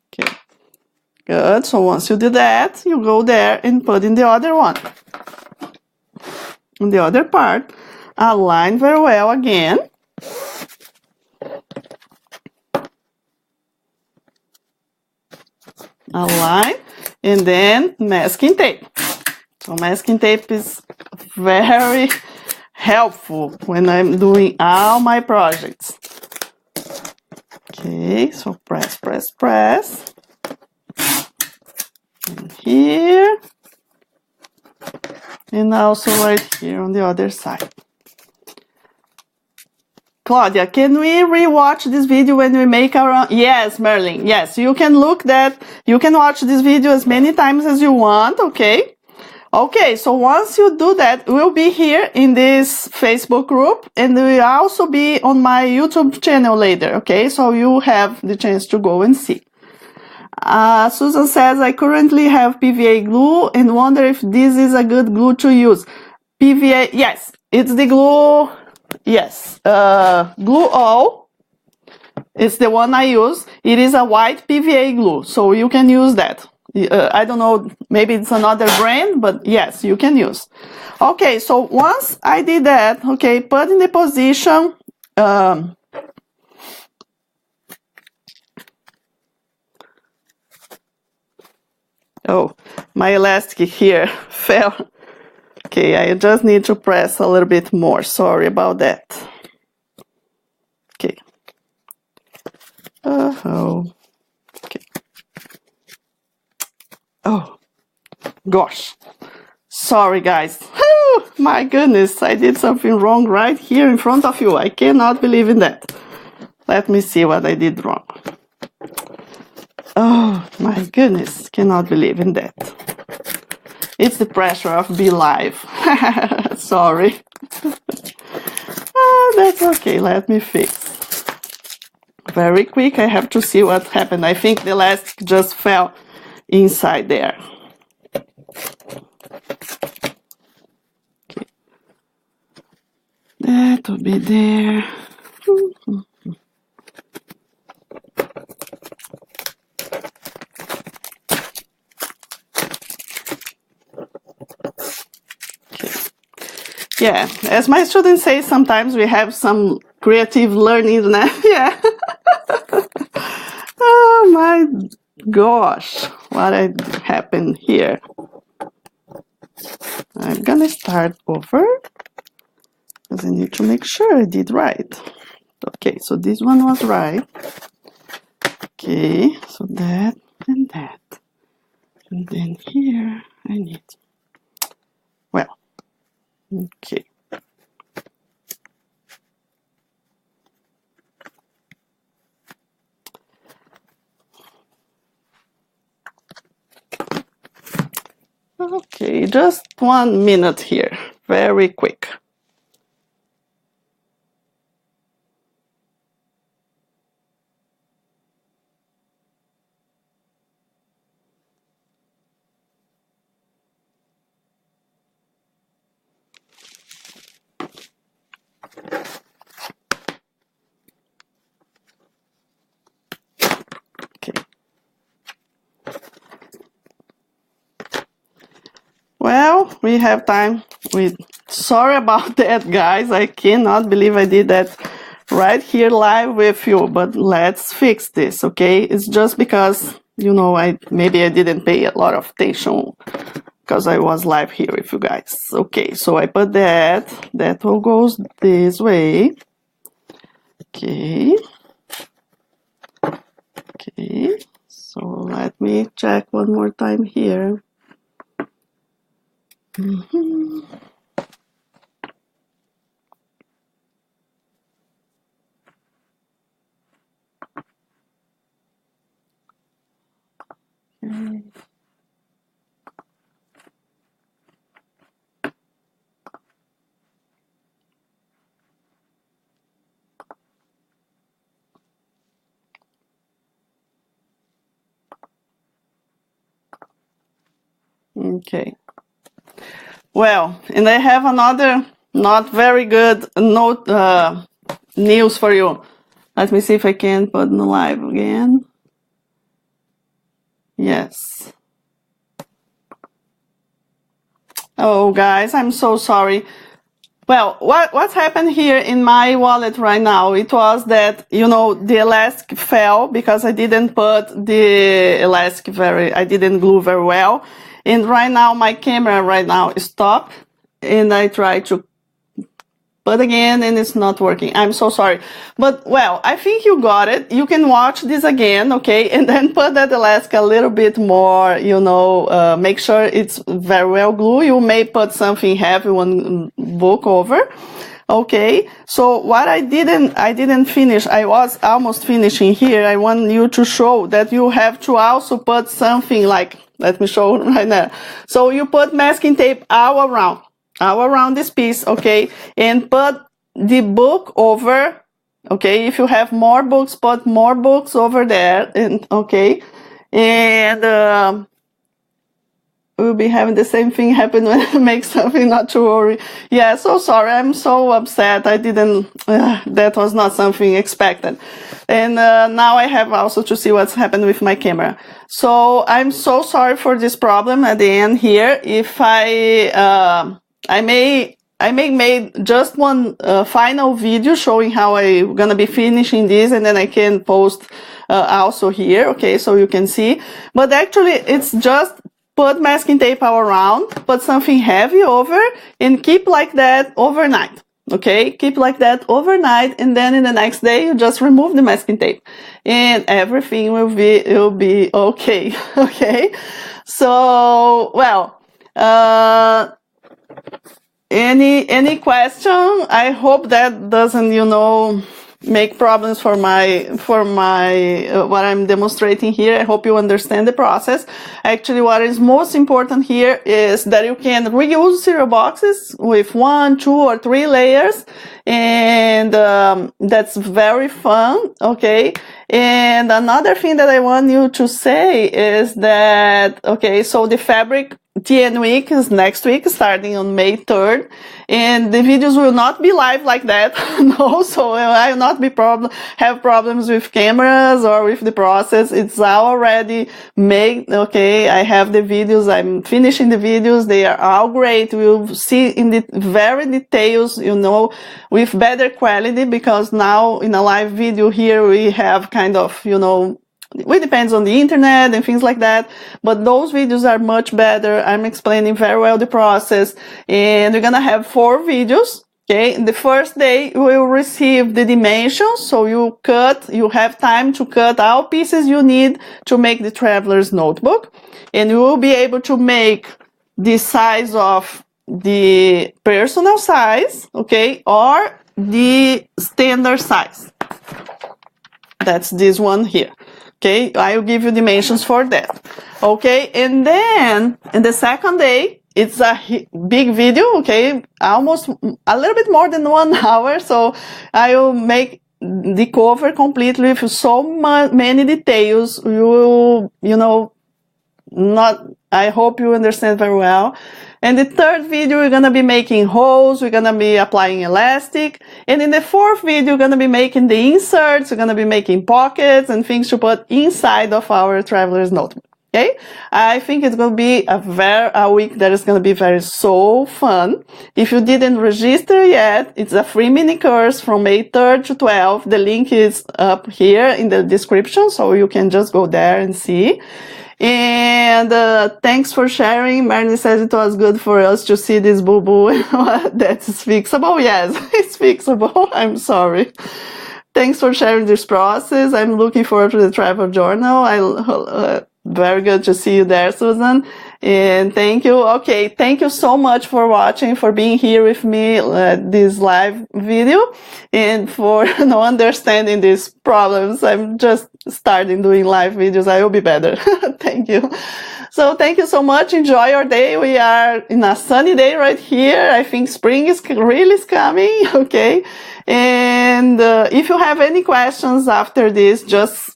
Okay, good. So once you do that, you go there and put in the other one. On the other part, align very well again. Align, and then masking tape. So masking tape is very helpful when I'm doing all my projects. Okay, so press. And here. And also right here on the other side. Claudia, can we rewatch this video when we make our own? Yes, Merlin. Yes, you can look that. You can watch this video as many times as you want, okay? Okay, so once you do that, we'll be here in this Facebook group and we'll also be on my YouTube channel later, okay? So you have the chance to go and see. Susan says, I currently have PVA glue and wonder if this is a good glue to use. PVA, yes, it's the glue, yes. Glue All, it's the one I use. It is a white PVA glue, so you can use that. I don't know, maybe it's another brand, but yes, you can use. Okay, so once I did that, okay, put in the position, oh, my elastic here fell. Okay, I just need to press a little bit more. Sorry about that. Okay. Oh. Okay. Oh, Gosh. Sorry, guys. My goodness, I did something wrong right here in front of you. I cannot believe in that. Let me see what I did wrong. Oh, my goodness, cannot believe in that. It's the pressure of being live. Sorry. That's okay, let me fix. Very quick, I have to see what happened. I think the elastic just fell inside there. Okay. That will be there. Yeah, as my students say, sometimes we have some creative learning. Yeah. Oh my gosh, what happened here? I'm gonna start over because I need to make sure I did right. Okay, so this one was right. Okay, so that and that. And then here I need, well, okay. Okay, just 1 minute here, very quick. Well, we have time. Sorry about that, guys. I cannot believe I did that right here live with you, but let's fix this, okay? It's just because, you know, maybe I didn't pay a lot of attention because I was live here with you guys. Okay, so I put that will go this way. Okay. Okay, so let me check one more time here. Mm-hmm. Okay. Well, and I have another not very good news for you. Let me see if I can put in live again. Yes. Oh, guys, I'm so sorry. Well, what's happened here in my wallet right now, it was that, you know, the elastic fell because I didn't put the elastic I didn't glue very well. And right now, my camera right now is stopped. And I try to put again, and it's not working. I'm so sorry. But, well, I think you got it. You can watch this again, okay? And then put that elastic a little bit more, you know, make sure it's very well glued. You may put something heavy, one book over. Okay, so what I didn't finish, I was almost finishing here. I want you to show that you have to also put something like, let me show right now. So you put masking tape all around this piece, okay, and put the book over, okay. If you have more books, put more books over there, and okay, and we'll be having the same thing happen when I make something, not to worry. Yeah, so sorry, I'm so upset. I didn't, that was not something expected. And now I have also to see what's happened with my camera. So I'm so sorry for this problem at the end here. If I may make just one final video showing how I'm gonna be finishing this, and then I can post also here, okay, so you can see. But actually, it's just put masking tape all around, put something heavy over, and keep like that overnight. Okay, keep like that overnight, and then in the next day you just remove the masking tape, and everything will be okay. Okay, so well, Any question? I hope that doesn't, you know, make problems for my what I'm demonstrating here. I hope you understand the process. Actually, what is most important here is that you can reuse cereal boxes with 1, 2, or 3 layers, and that's very fun. Okay. And another thing that I want you to say is that, okay, so the fabric TN week is next week, starting on May 3rd, and the videos will not be live like that. No, so I will not be have problems with cameras or with the process. It's already made. Okay, I have the videos. I'm finishing the videos. They are all great. We'll see in the very details, you know, with better quality, because now in a live video here we have kind of, you know, it depends on the internet and things like that, but those videos are much better. I'm explaining very well the process, and we're gonna have 4 videos. Okay, the first day you will receive the dimensions, so you have time to cut all pieces you need to make the traveler's notebook, and you will be able to make the size of the personal size, okay, or the standard size. That's this one here. Okay, I will give you dimensions for that. Okay, and then in the second day, it's a big video, okay, almost a little bit more than 1 hour. So I will make the cover completely with so many details. You will, you know, I hope you understand very well. And the third video, we're going to be making holes, we're going to be applying elastic. And in the fourth video, we're going to be making the inserts, we're going to be making pockets and things to put inside of our traveler's notebook. Okay? I think it's going to be a week that is going to be so fun. If you didn't register yet, it's a free mini course from May 3rd to 12th. The link is up here in the description, so you can just go there and see. And thanks for sharing. Marnie says it was good for us to see this boo-boo. That's fixable. Yes, it's fixable. I'm sorry. Thanks for sharing this process. I'm looking forward to the travel journal. Very good to see you there, Susan. And thank you. Okay, thank you so much for watching, for being here with me this live video, and for understanding these problems. I'm just starting doing live videos. I will be better. Thank you. So thank you so much. Enjoy your day. We are in a sunny day right here. I think spring is really coming. Okay. And if you have any questions after this, just,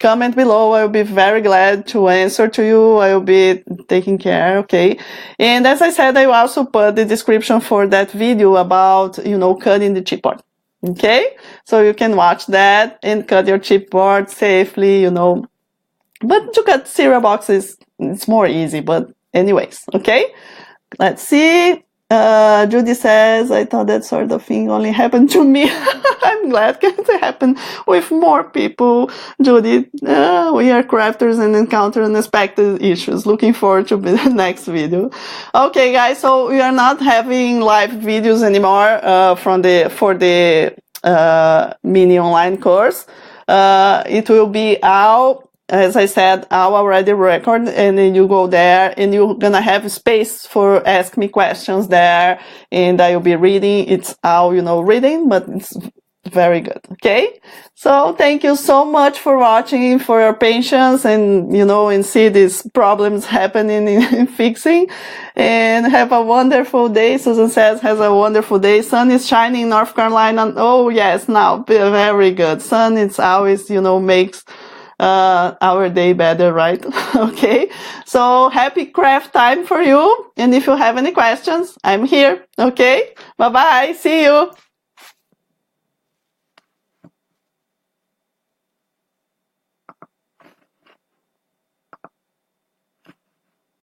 comment below. I will be very glad to answer to you. I will be taking care. Okay. And as I said, I will also put the description for that video about, cutting the chipboard. Okay. So you can watch that and cut your chipboard safely, But to cut cereal boxes, it's more easy. But anyways, okay. Let's see. Judy says, I thought that sort of thing only happened to me. I'm glad it happened with more people. Judy, we are crafters and encounter unexpected issues. Looking forward to the next video. Okay, guys, so we are not having live videos anymore for the mini online course. It will be out. As I said, I'll already record, and then you go there and you're gonna have space for ask me questions there, and I will be reading. It's all, reading, but it's very good. Okay. So thank you so much for watching, for your patience, and, and see these problems happening in fixing, and have a wonderful day. Susan says, has a wonderful day. Sun is shining in North Carolina. Oh yes. Now, very good. Sun, it's always, makes our day better, right? Okay. So happy craft time for you. And if you have any questions, I'm here. Okay. Bye-bye. See you.